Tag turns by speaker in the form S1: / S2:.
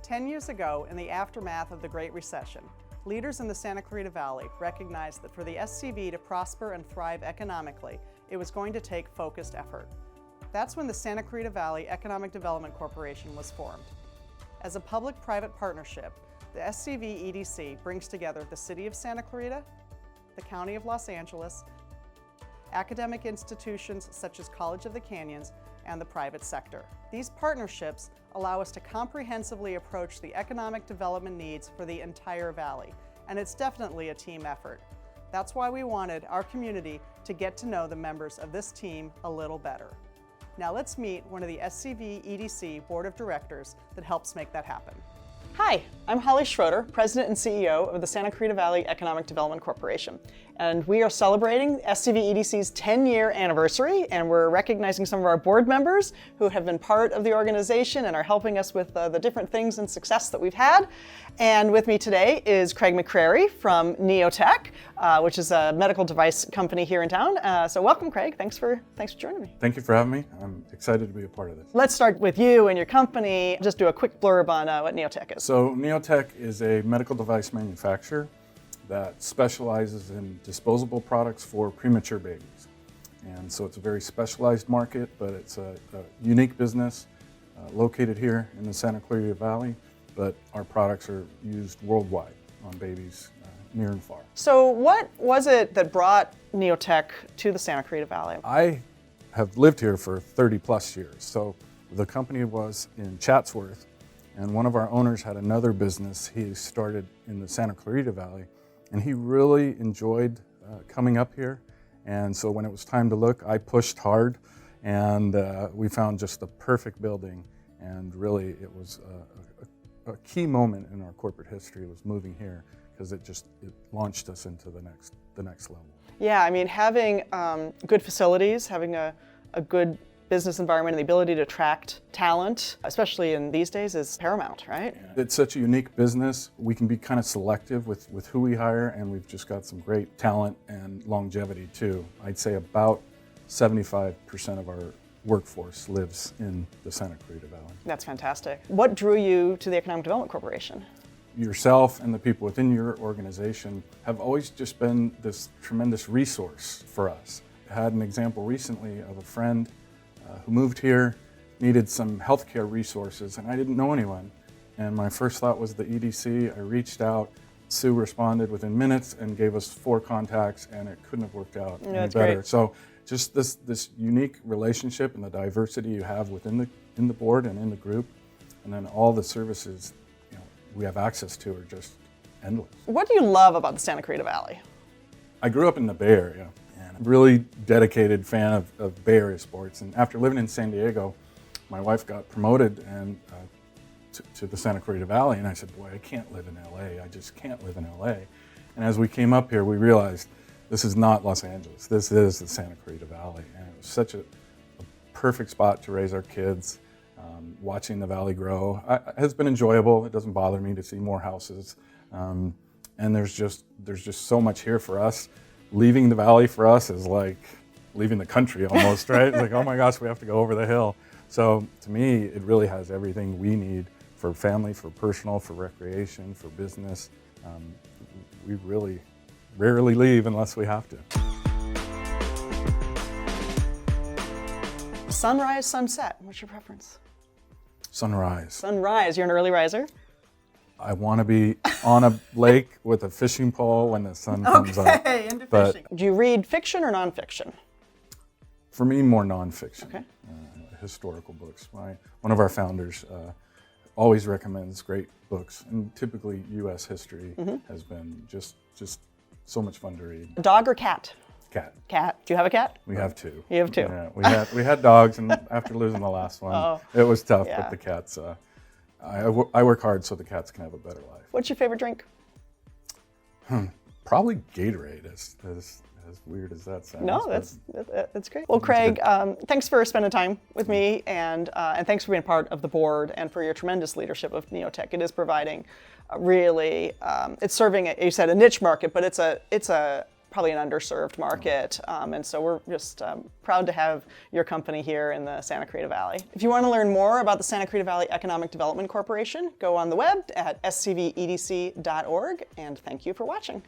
S1: 10 years ago, in the aftermath of the Great Recession, leaders in the Santa Clarita Valley recognized that for the SCV to prosper and thrive economically, it was going to take focused effort. That's when the Santa Clarita Valley Economic Development Corporation was formed. As a public-private partnership, the SCVEDC brings together the City of Santa Clarita, the County of Los Angeles, academic institutions such as College of the Canyons, and the private sector. These partnerships allow us to comprehensively approach the economic development needs for the entire valley, and it's definitely a team effort. That's why we wanted our community to get to know the members of this team a little better. Now let's meet one of the SCVEDC Board of Directors that helps make that happen. Hi, I'm Holly Schroeder, President and CEO of the Santa Clarita Valley Economic Development Corporation. And we are celebrating SCVEDC's 10-year anniversary, and we're recognizing some of our board members who have been part of the organization and are helping us with the different things and success that we've had. And with me today is Craig McCrary from Neotech, which is a medical device company here in town. So welcome, Craig. Thanks for joining me.
S2: Thank you for having me. I'm excited to be a part of this.
S1: Let's start with you and your company. Just do a quick blurb on what Neotech is.
S2: So Neotech is a medical device manufacturer that specializes in disposable products for premature babies. And so it's a very specialized market, but it's a unique business located here in the Santa Clarita Valley, but our products are used worldwide on babies near and far.
S1: So what was it that brought Neotech to the Santa Clarita Valley?
S2: I have lived here for 30 plus years. So the company was in Chatsworth, and one of our owners had another business he started in the Santa Clarita Valley, and he really enjoyed coming up here. And so when it was time to look, I pushed hard, and we found just the perfect building. And really, it was a key moment in our corporate history was moving here, because it launched us into the next level.
S1: Yeah, I mean, having good facilities, having a good business environment and the ability to attract talent, especially in these days, is paramount, right?
S2: It's such a unique business. We can be kind of selective with who we hire, and we've just got some great talent and longevity too. I'd say about 75% of our workforce lives in the Santa Clarita Valley.
S1: That's fantastic. What drew you to the Economic Development Corporation?
S2: Yourself and the people within your organization have always just been this tremendous resource for us. I had an example recently of a friend who moved here, needed some healthcare resources, and I didn't know anyone. And my first thought was the EDC. I reached out, Sue responded within minutes and gave us 4 contacts, and it couldn't have worked out any better.
S1: Great.
S2: So just this unique relationship and the diversity you have within the board and in the group, and then all the services we have access to are just endless.
S1: What do you love about the Santa Clarita Valley?
S2: I grew up in the Bay Area, and I'm a really dedicated fan of Bay Area sports. And after living in San Diego, my wife got promoted and to the Santa Clarita Valley, and I said, boy, I can't live in LA. I just can't live in LA. And as we came up here, we realized this is not Los Angeles. This is the Santa Clarita Valley. And it was such a perfect spot to raise our kids. Watching the valley grow has been enjoyable. It doesn't bother me to see more houses. And there's just so much here for us. Leaving the valley for us is like leaving the country almost, right? It's like, oh my gosh, we have to go over the hill. So to me, it really has everything we need for family, for personal, for recreation, for business. We really rarely leave unless we have to.
S1: Sunrise, sunset, what's your preference?
S2: Sunrise.
S1: Sunrise, you're an early riser?
S2: I want to be on a lake with a fishing pole when the sun comes up.
S1: Okay, into fishing. Do you read fiction or nonfiction?
S2: For me, more nonfiction.
S1: Okay.
S2: Historical books. One of our founders always recommends great books, and typically U.S. history has been just so much fun to read.
S1: Dog or cat?
S2: Cat.
S1: Cat. Do you have a cat?
S2: We have 2.
S1: You have 2.
S2: Yeah, we had dogs, and after losing the last one, it was tough.
S1: Yeah.
S2: But the cats, I work hard so the cats can have a better life.
S1: What's your favorite drink?
S2: Probably Gatorade. As weird as that sounds.
S1: No, that's great. Well, Craig, thanks for spending time with me, and thanks for being part of the board and for your tremendous leadership of Neotech. It is providing really, it's serving, you said, a niche market, but it's a probably an underserved market. And so we're just proud to have your company here in the Santa Clarita Valley. If you want to learn more about the Santa Clarita Valley Economic Development Corporation, go on the web at scvedc.org, and thank you for watching.